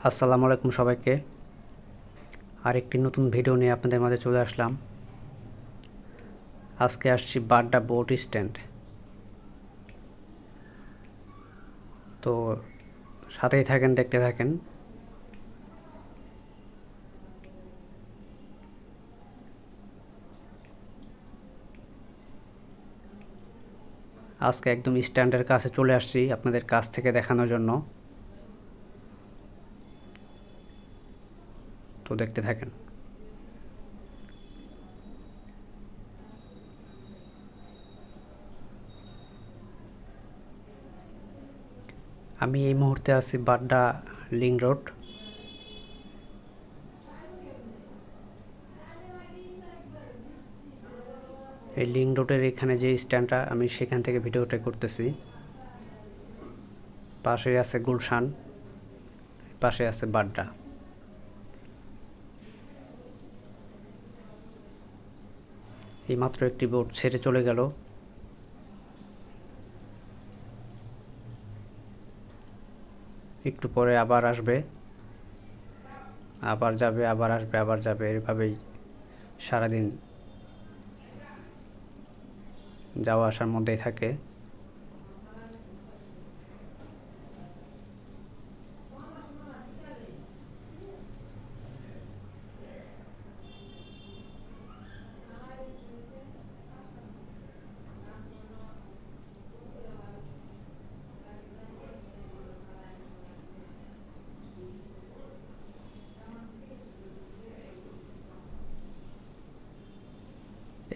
আসসালামু আলাইকুম সবাইকে। আরেকটি নতুন ভিডিও নিয়ে আপনাদের মাঝে চলে আসলাম। আজকে আসছি বাড্ডা বোট স্ট্যান্ড। তো সাথেই থাকেন, দেখতে থাকেন। আজকে একদম স্ট্যান্ডের কাছে চলে আসছি আপনাদের কাছ থেকে দেখানোর জন্য। তো দেখতে থাকেন। আমি এই মুহূর্তে আছি বাড্ডা লিংক রোড। এই লিংক রোডের এখানে যে স্ট্যান্ডটা, আমি সেখান থেকে ভিডিওটা করতেছি। পাশে আছে গুলশান, পাশে আছে বাড্ডা। এইমাত্র একটি বোট ছেড়ে চলে গেল। একটু পরে আবার আসবে, আবার যাবে, আবার আসবে, আবার যাবে, এভাবেই সারাদিন যাওয়া আসার মধ্যেই থাকে।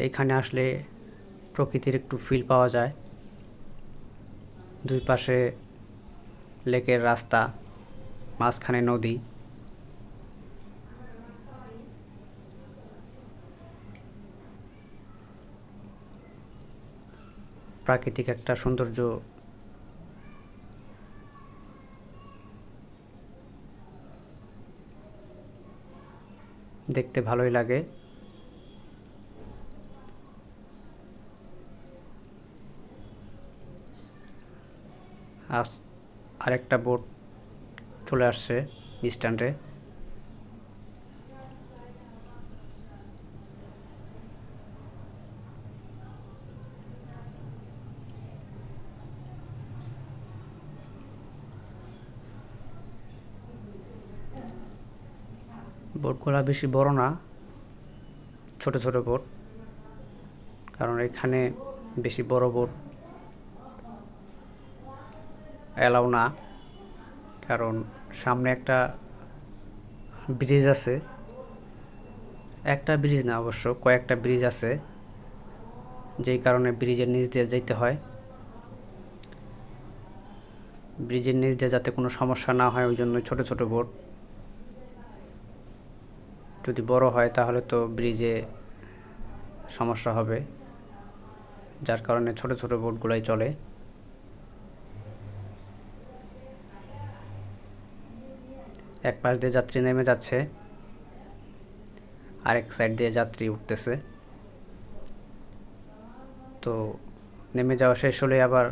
এইখানে আসলে প্রকৃতির একটু ফিল পাওয়া যায়। দুই পাশে লেকের রাস্তা, মাঝখানে নদী। প্রাকৃতিক একটা সৌন্দর্য দেখতে ভালোই লাগে। আজ আরেকটা বোট চলে আসছে স্ট্যান্ডে। বোটগুলা বেশি বড় না, ছোট ছোট বোট। কারণ এখানে বেশি বড় বোট অ্যালাউ না। কারণ সামনে একটা ব্রিজ আছে, একটা ব্রিজ না অবশ্য, কয়েকটা ব্রিজ আছে, যেই কারণে ব্রিজের নিচ দিয়ে যেতে হয়। ব্রিজের নিচ দিয়ে যাতে কোনো সমস্যা না হয়, ওই জন্য ছোট ছোট বোট। যদি বড় হয় তাহলে তো ব্রিজে সমস্যা হবে, যার কারণে ছোট ছোট বোটগুলাই চলে। এক পাশ দিয়ে যাত্রী নেমে যাচ্ছে, আরেক সাইড দিয়ে যাত্রী উঠতেছে। তো নেমে যাওয়া শেষ হলে আবার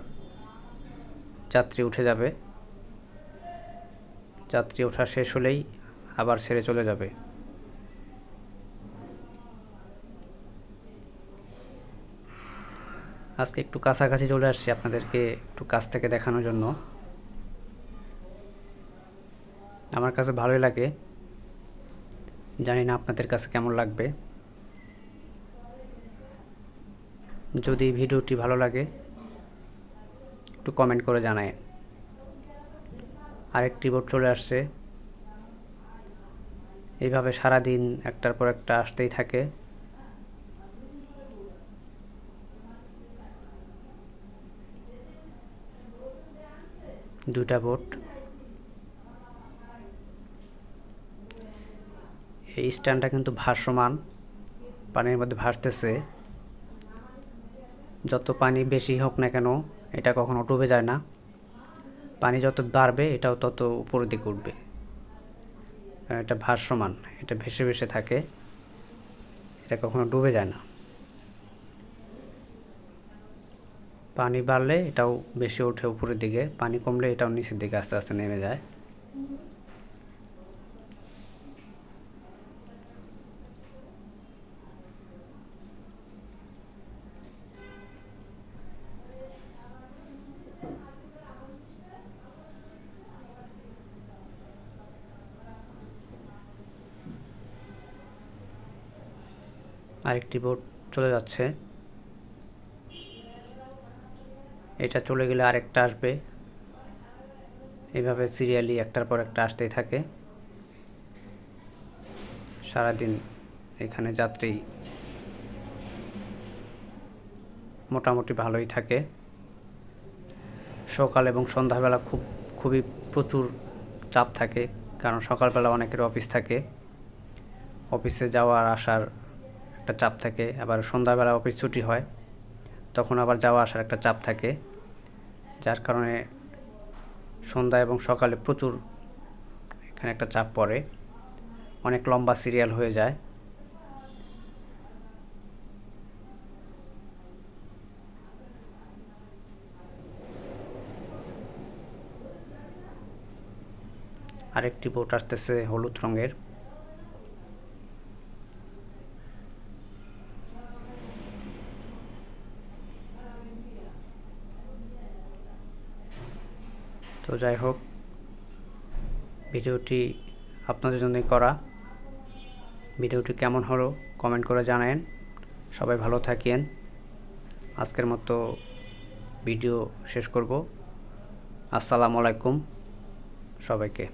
যাত্রী উঠে যাবে, যাত্রী ওঠা শেষ হলেই আবার ছেড়ে চলে যাবে। আজকে একটু কাছাকাছি চলে আসছি আপনাদেরকে একটু কাছ থেকে দেখানোর জন্য। আমার কাছে ভালোই লাগে, জানি না আপনাদের কাছে কেমন লাগবে। যদি ভিডিওটি ভালো লাগে একটু কমেন্ট করে জানায়। আরেকটি বোট চলে আসছে। এইভাবে সারাদিন একটার পর একটা আসতেই থাকে। দুইটা বোট। এই স্ট্যান্ডটা কিন্তু ভাসমান, পানির মধ্যে ভাসতেছে। যত পানি বেশি হোক না কেন, এটা কখনো ডুবে যায় না। পানি যত বাড়বে এটাও তত উপরের দিকে উঠবে, কারণ এটা ভাসমান, এটা ভেসে ভেসে থাকে, এটা কখনো ডুবে যায় না। পানি বাড়লে এটাও বেশি ওঠে উপরের দিকে, পানি কমলে এটাও নিচের দিকে আস্তে আস্তে নেমে যায়। আরেকটি বোট চলে যাচ্ছে, এটা চলে গেলে আরেকটা আসবে, এভাবে সিরিয়ালি একটার পর একটা আসতেই থাকে। সারাদিন এখানে যাত্রী মোটামুটি ভালোই থাকে। সকাল এবং সন্ধ্যাবেলা খুবই প্রচুর চাপ থাকে, কারণ সকালবেলা অনেকের অফিস থাকে, অফিসে যাওয়া আর আসার একটা চাপ থাকে, আবার সন্ধ্যাবেলা অফিস ছুটি হয়, তখন আবার যাওয়া আসার একটা চাপ থাকে, যার কারণে সন্ধ্যা এবং সকালে প্রচুর এখানে একটা চাপ পড়ে, অনেক লম্বা সিরিয়াল হয়ে যায়। আরেকটি বোট আসতেছে হলুদ রঙের। তো যাই হোক, ভিডিওটি আপনাদের জন্যই করা। ভিডিওটি কেমন হলো কমেন্ট করে জানাবেন। সবাই ভালো থাকেন। আজকের মতো ভিডিও শেষ করব। আসসালামু আলাইকুম সবাইকে।